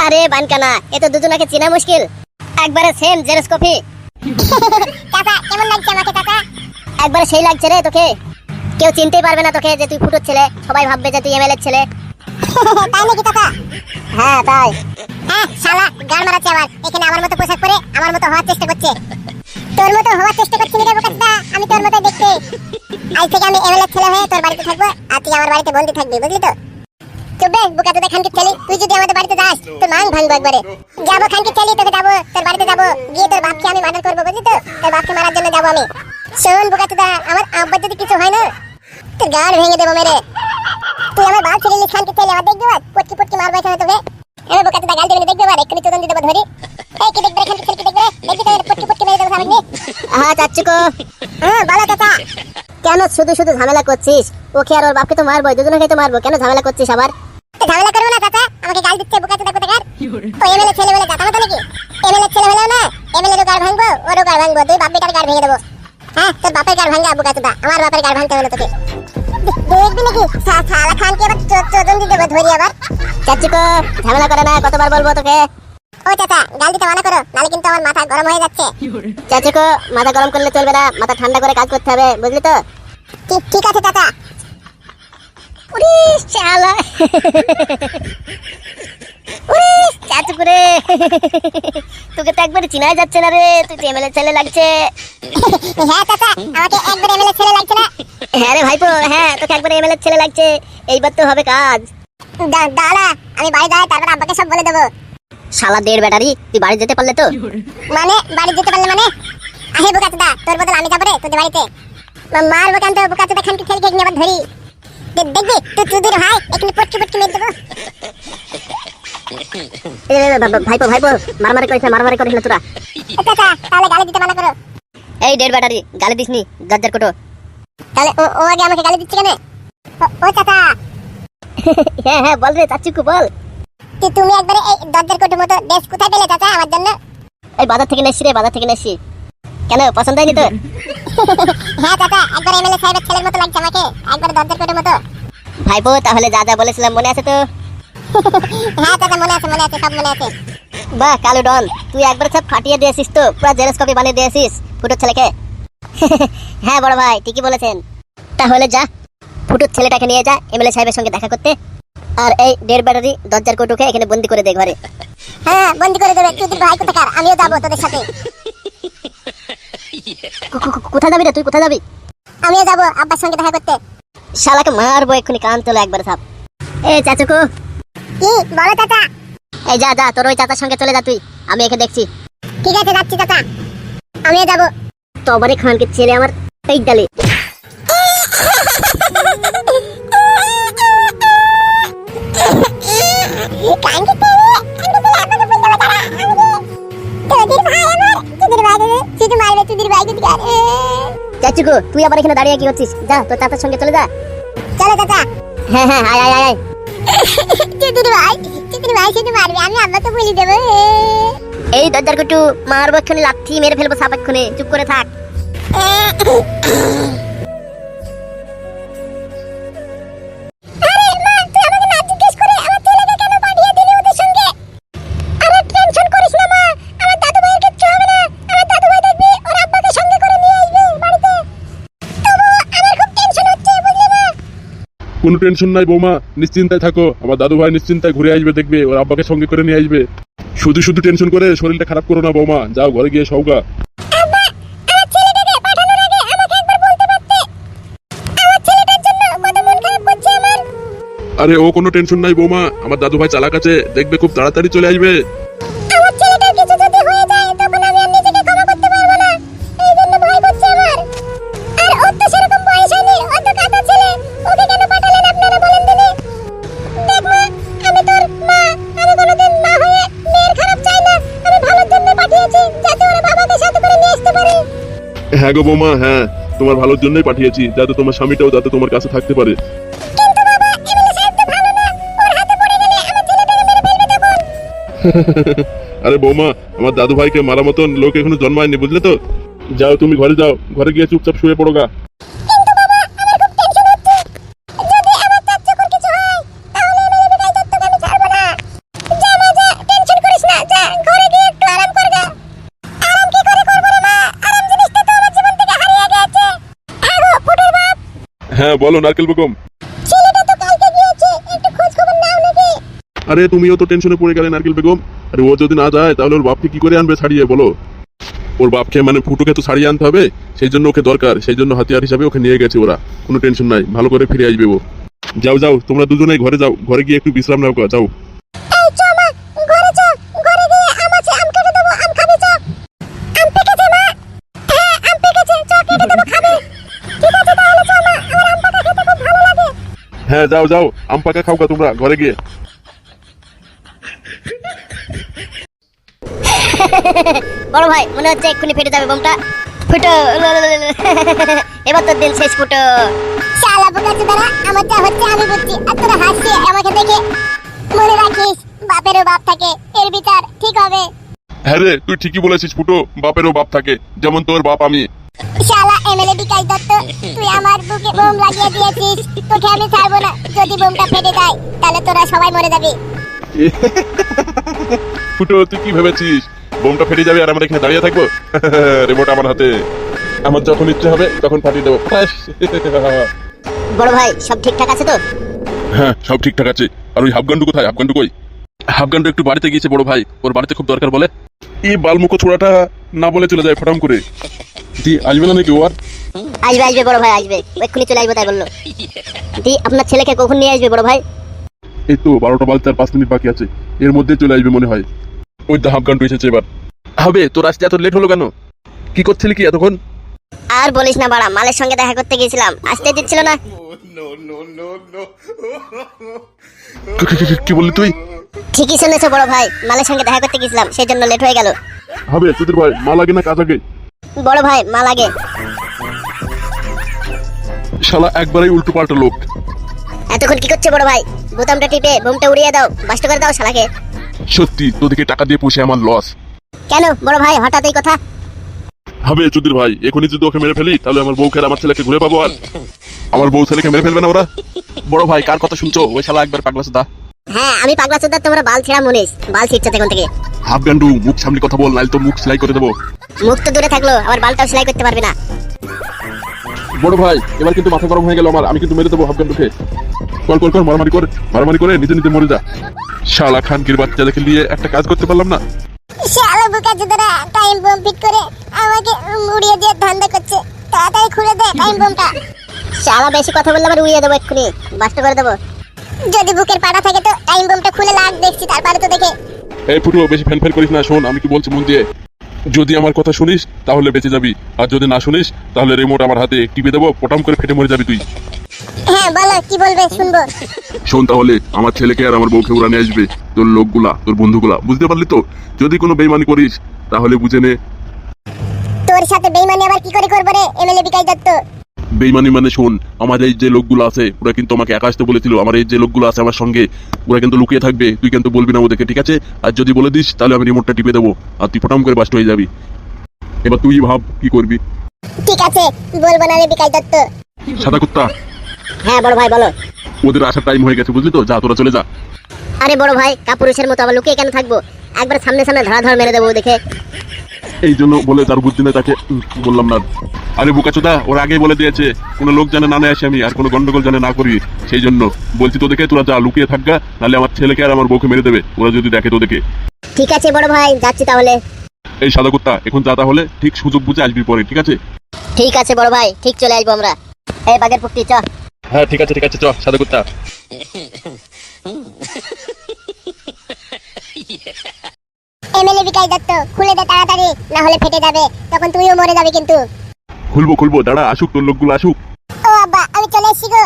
আরে বানকানা, এ তো দুজনাকে চেনা মুশকিল, একবারে সেম জেরক্স কপি। চাচা কেমন লাগছে আমাকে চাচা? একবারে সেই লাগছে রে তোকে, কেউ চিনতেই পারবে না তোকে যে তুই ফুটোর ছেলে, সবাই ভাববে যে তুই এমএলএর ছেলে। তাই নাকি চাচা? হ্যাঁ তাই। হ্যাঁ শালা গান মারাচ্ছে আবার, এখানে আমার মতো পোশাক পরে আমার মতো হওয়ার চেষ্টা করছে। তোর মতো হওয়ার চেষ্টা করছিস রে বোকাচোদা, আমি তোর মতো দেখতে। আজ থেকে আমি এমএলএর ছেলে হয়ে তোর বাড়িতে থাকবো, আর তুই আমার বাড়িতে বন্দি থাকবি, বুঝলি তো? চুপবে বোকাচোদা খানকির ছেলে, তুই যদি আমাদের বাড়িতে যাস তোর মান ভাঙবো একবারে। যাবো খানকির ছেলে, তোকে যাবো তোর বাড়িতে যাবো, গিয়ে তোর বাপকে আমি মার্ডার করবো, বুঝলি তো? তোর বাপকে মারার জন্য যাবো আমি। শোন বোকাচোদা, আমার আব্বার যদি কিছু হয় না তোর গাড় ভেঙে দেবো মেরে। তুই আমার বাপ ছেলে খানকির ছেলে, আমার দেখবি পটকি পটকি মারবো এখানে তোকে। এবার বোকাচোদা গাল দেবে দেখবি, আবার এক্ষুনি চোদন দিয়ে দেবো ধরি। এই কি দেখবে খানকির ছেলে, কি দেখবে? দেখবি তো পটকি পটকি মেরে দেবো সামনে। হ্যাঁ চাচ্চুকো। হ্যাঁ বলো চাচা। কেন শুধু শুধু ঝামেলা করছিস? ওকে আর ওর বাপকে তো মারবো, দুজনকে তো মারবো, কেন ঝামেলা করছিস আবার? ঝামেলা করবো না চাচা, আমাকে গাল দিচ্ছে বোকাচোদা কোথাকার। ও এমএলএ ছেলে বলে জাতা মতো নাকি? এমএলএ ছেলে হলেও না, এমএলএর গাড় ভাঙবো, ওরও গাড় ভাঙবো, দুই বাপ বেটার গাড় ভেঙে দেবো। হ্যাঁ তোর বাপের গাড় ভাঙা বোকাচোদা, আমার বাপের গাড় ভাঙতে হলো তোকে। দেখবি নাকি শালা খানকে আবার চোদন দিয়ে দেবো ধরি আবার। চাচ্চুকো ঝামেলা করে না, কতবার বলবো তোকে? ও চাচা গাল দিতে মানা করো, নালে কিন্তু আমার মাথা গরম হয়ে যাচ্ছে। চাচ্চুকো মাথা গরম করলে চলবে না, মাথা ঠান্ডা করে কাজ করতে হবে, বুঝলি তো? ঠিক আছে চাচা। উরি শালা, উরি চাচুকো রে, তোকে তো একবারে চিনাই যাচ্ছে না রে, তুই তো এমএলএ ছেলে লাগছে। হ্যাঁ চাচা আমাকে একবার এমএলএ ছেলে লাগছে না? হ্যাঁ রে ভাইপো, হ্যাঁ তোকে একবারে এমএলএ ছেলে লাগছে, এইবার তো হবে কাজ। দাঁড়া আমি বাড়ি যাই, তারপর আব্বাকে সব বলে দেবো। শালা দের ব্যাটারি, তুই বাড়ি যেতে পারলে তো? মানে বাড়ি যেতে পারলে মানে? আহে বোকাচোদা, তোর বদল আমি যাবো রে তোদের বাড়িতে। মারবো কেন তো বোকাচোদা খানকির ছেলেকে নিয়ে আবার ধরি। দেখবি তুই চুদির ভাই, এখানে পটকি পটকি মেরে দেবো। ভাইপো ভাইপো, মারামারি করিস না তোরা। চাচা তাহলে গালি দিতে মানা করো। এই দের ব্যাটারি গালি দিসনি, জর্জার কোটো। তাহলে ও আগে আমাকে গালি দিচ্ছে কেন? ও চাচা। হ্যাঁ হ্যাঁ বল রে চাচুকু বল। তুমি একবারে এই দরজার কোটের মতো ড্রেস কোথায় পেলে চাচা আমার জন্য? এই বাজার থেকে নেছি রে, বাজার থেকে নেছি। কেন পছন্দ হয়নি তোর? হ্যাঁ চাচা একবার এমএলএ সাহেবের ছেলের মতো লাগছে আমাকে, একবার দরজার কোটের মতো। ভাইপো তাহলে যা যা বলেছিলাম মনে আছে তো? হ্যাঁ চাচা মনে আছে, সব মনে আছে। বাহ কালু ডন, তুই একবার সব ফাটিয়ে দিয়েছিস তো, পুরো জেরক্স কপি বানিয়ে দিয়েছিস ফুটোর ছেলেকে। হ্যাঁ বড় ভাই ঠিকই বলেছেন। তাহলে যা ফুটোর ছেলেটাকে নিয়ে যা এমএলএ সাহেবের সঙ্গে দেখা করতে, আর এই দের ব্যাটারি দরজার কোটোকে এখানে বন্দি করে দে ঘরে। হ্যাঁ বন্দি করে দেবে চুদির ভাই কোথাকার, আমিও যাবো তোদের সাথে। কোথায় যাবি রে তুই, কোথায় যাবি? আমিও যাবো আব্বার সঙ্গে দেখা করতে। শালাকে মারবো এক্ষুনি, কান তোলা একবার সাপ। এই চাচুকু। কি বলো চাচা? এই যা যা, তোর ওই চাচার সঙ্গে চলে যা তুই, আমি একে দেখছি। ঠিক আছে যাচ্ছি চাচা, আমিও যাবো। তবারে খানকে ছেলে আমার এই ডালে। চাচুকু তুই আবার এখানে দাঁড়িয়ে কি করছিস? যা তোর চাচার সঙ্গে চলে যা। চলো চাচা। হ্যাঁ হ্যাঁ আয় আয় আয়। চুদির ভাই শুধু মারবে, আমি আব্বাকে বলে দেবো। এই দরজার কুটু মারবো এক্ষুনি, লাথি মেরে ফেলবো সাপ এক্ষুনি, চুপ করে থাক। কোনো টেনশন নাই বৌমা, নিশ্চিন্তায় থাকো, আমার দাদু ভাই নিশ্চিন্তায় ঘুরে আসবে, দেখবে ওর আব্বাকে সঙ্গে করে নিয়ে আসবে। শুধু শুধু টেনশন করে শরীরটা খারাপ করো না বৌমা, যাও ঘরে গিয়ে সৌগা। আরে ও কোনো টেনশন নাই বৌমা, আমার দাদু ভাই চালাক আছে, দেখবে খুব তাড়াতাড়ি চলে আসবে। হ্যাঁ গো বৌমা, হ্যাঁ তোমার ভালোর জন্যই পাঠিয়েছি, যাতে তোমার স্বামীটাও যাতে তোমার কাছে থাকতে পারে। আরে বৌমা, আমার দাদু ভাইকে মারা মতন লোক এখনো জন্মায়নি, বুঝলে তো? যাও তুমি ঘরে যাও, ঘরে গিয়ে চুপচাপ শুয়ে পড়ো গা। হ্যাঁ বলো নারকেল বেগম। ছেলেটা তো কালকে গিয়েছে, একটু খোঁজ খবর নাও নাকি? আরে তুমিও তো টেনশনে পড়ে গেলে নারকেল বেগম। আরে ও যদি না যায় তাহলে ওর বাপকে কি করে আনবে ছাড়িয়ে বলো? ওর বাপকে মানে ফুটুকে তো ছাড়িয়ে আনতে হবে, সেই জন্য ওকে দরকার, সেই জন্য হাতিয়ার হিসাবে ওকে নিয়ে গেছে ওরা। কোনো টেনশন নাই, ভালো করে ফিরে আসবে ও। যাও যাও তোমরা দুজনেই ঘরে যাও, ঘরে গিয়ে একটু বিশ্রাম নাও গা, যাও। এই চ মা, ঘরে চ, ঘরে গিয়ে আম আছে, আম কেটে দেবো, আম খাবি চ। আম পেকেছে মা? হ্যাঁ আম পেকেছে, চ কেটে দেবো খাবি। ঠিক আছে তাহলে চ মা, আমার আম পাকা খেতে খুব ভালো লাগে। হ্যাঁ যাও যাও, আম পাকা খাও গা তোমরা ঘরে গিয়ে। বড় ভাই মনে হচ্ছে এক্ষুনি ফেটে যাবে বোমটা। ফুটো এবার তোর দিন শেষ ফুটো। শালা বোকাচোদারা, আমার যা হচ্ছে আমি বুঝছি, আর তোরা হাসছিস আমাকে দেখে। মনে রাখিস, বাপেরও বাপ থাকে, এর বিচার ঠিক হবে। হ্যাঁ রে, তুই ঠিকই বলেছিস ফুটো, বাপেরও বাপ থাকে, যেমন তোর বাপ আমি। শালা এমএলএ বিকাশ দত্ত, তুই আমার বুকে বোম লাগিয়ে দিয়েছিস, তোকে আমি ছাড়বো না। যদি বোমটা ফেটে যায় তাহলে তোরা সবাই মরে যাবি। ফুটো তুই কি ভেবেছিস বোমটা ফেটে যাবে আর আমরা এখানে দাঁড়িয়ে থাকবো? রিমোট আমার হাতে, আমার যখন ইচ্ছে হবে তখন ফাটিয়ে দেবো। বড় ভাই সব ঠিকঠাক আছে তো? হ্যাঁ সব ঠিকঠাক আছে। আর ওই হাফগান্ডু কোথায়? হাফগান্ডু কই? হাফগান্ডু একটু বাড়িতে গিয়েছে বড় ভাই, ওর বাড়িতে খুব দরকার বলে। এই বালমুখো ছোড়াটা না বলে চলে যায় ফটাম করে। দি আসবে না নাকি ও আর? আসবে আসবে বড় ভাই আসবে, ও এক্ষুনি চলে আসবে তাই বললো। দি আপনার ছেলেকে কখন নিয়ে আসবে বড় ভাই? এই তো 12টা বাজতে আর 5 মিনিট বাকি আছে, এর মধ্যে চলে আসবে মনে হয়। ওই তো হাফগান্ডু এসেছে এবার। হবে তোর আসতে এত লেট হলো কেন? কি করছিলি কি এতক্ষণ? আর বলিস না বাড়া, মালের সঙ্গে দেখা করতে গিয়েছিলাম, আসতে দিচ্ছিল না। কি বললি তুই? ঠিকই শুনেছো বড় ভাই, মালের সঙ্গে দেখা করতে গিয়েছিলাম, সেই জন্য লেট হয়ে গেল। হবে সুধীর ভাই, মা লাগে না কাজ আগে? বড় ভাই মা লাগে। শালা একবারই উল্টো পাল্টা লোক। এতক্ষণ কি করছো বড় ভাই? বোতামটা টিপে বোমটা উড়িয়ে দাও, বাস্ট করে দাও শালাকে। সত্যি তোদেরকে টাকা দিয়ে পুষে আমার লস। কেন বড় ভাই হঠাৎ এই কথা? হবে সুধীর ভাই, এখনই যদি ওকে মেরে ফেলি তাহলে আমার বউকে আর আমার ছেলেকে ঘুরে পাবো, আর আমার বউ ছেলেকে মেরে ফেলবে না ওরা। বড় ভাই কার কথা শুনছো? ওই শালা একবার পাগলা সুদা। হ্যাঁ আমি পাগলা চোদা, তোমরা বাল ছেঁড়া মুনিস, বাল ছিটছো তখন থেকে। হাফগান্ডু মুখ সামনে কথা বল, নাইলে তো মুখ সেলাই করে দেবো। মুখ তো দূরে থাকলো, আবার বালটাও সেলাই করতে পারবে না। বড় ভাই এবার কিন্তু মাথা গরম হয়ে গেল আমার, আমি কিন্তু মেরে দেবো হাফগান্ডুকে। কর কর কর, মারামারি করে নিজে নিজে মরে যা। শালা খানকির বাচ্চা দেখে নিয়ে একটা কাজ করতে পারলাম না। শালা বোকাচোদারা, টাইম বোম ফিট করে আমাকে উড়িয়ে দিয়ে ধান্দা করছে। তাড়াতাড়ি খুলে দে টাইম বোমটা। শালা বেশি কথা বললে আবার উড়িয়ে দেবো এক্ষুনি, বাস্ট করে দেবো। যদি বুকের পাটা থাকে তো টাইম বোমটা খুলে লাগ, দেখছি তারপরে তো দেখে। এই ফুটো বেশি ফ্যান করিস না, শোন আমি কি বলছি মন দিয়ে। যদি আমার কথা শুনিস তাহলে বেঁচে যাবি, আর যদি না শুনিস তাহলে রিমোট আমার হাতে টিপে দেবো, পটাম করে ফেটে মরে যাবি তুই। হ্যাঁ বলো কি বলবে, শুনবো। শোন তাহলে, আমার ছেলেকে আর আমার বউকে উড়ানে আসবে তোর লোকগুলা, তোর বন্ধুগুলা, বুঝতে পারলি তো? যদি কোনো বেইমানি করিস তাহলে বুঝে নে। তোর সাথে বেইমানি আবার কি করে করবো রে এমএলএ বিকাশ দত্ত? বেইমানি মানে শোন, আমার এই যে লোকগুলো আছে ওরা কিন্তু আমাকে একা আসতে বলেছিল, আমার এই যে লোকগুলো আছে আমার সঙ্গে ওরা কিন্তু লুকিয়ে থাকবে, তুই কিন্তু বলবি না ওদেরকে, ঠিক আছে? আর যদি বলে দিস তাহলে আমি রিমোটটা টিপে দেবো আর তুই পটাম করে বাস্ট হয়ে যাবি। এবার তুই ভাব কি করবি। ঠিক আছে, বলবো না রে বিকাশ দত্ত। সাদা কুত্তা, হ্যাঁ বড় ভাই বলো। ওদের আসার টাইম হয়ে গেছে বুঝলি তো, যা তোরা চলে যা। আরে বড় ভাই কাপুরুষের মতো আবার লুকিয়ে কেন থাকবো? একবার সামনে সামনে ধরাধর মেরে দেবো দেখে। এই জন্য বলে তার বুদ্ধি নেই তাকে বললাম না। আরে বোকাচোদা, ওরা আগেই বলে দিয়েছে কোনো লোক জানে না আসি আমি, আর কোনো গন্ডগোল জানে না করি, সেই জন্য বলছি তোদেরকে তোরা যা লুকিয়ে থাকগা, নাহলে আমার ছেলেকে আর আমার বউকে মেরে দেবে ওরা যদি দেখে তোদেরকে। ঠিক আছে বড় ভাই যাচ্ছি তাহলে। এই সাদা কুত্তা এখন যা, তাহলে ঠিক সুযোগ বুঝে আসবি পরে, ঠিক আছে? ঠিক আছে বড় ভাই, ঠিক চলে আসবো আমরা। এই বাগের পুকটি চ। হ্যাঁ ঠিক আছে চ সাদা কুত্তা। এমএলএ বিকাশ দত্ত খুলে দে তাড়াতাড়ি, না হলে ফেটে যাবে, তখন তুইও মরে যাবি কিন্তু। খুলবো দাঁড়া, আসুক তোর লোকগুলো আসুক। ও আব্বা আমি চলে এসেছি গো।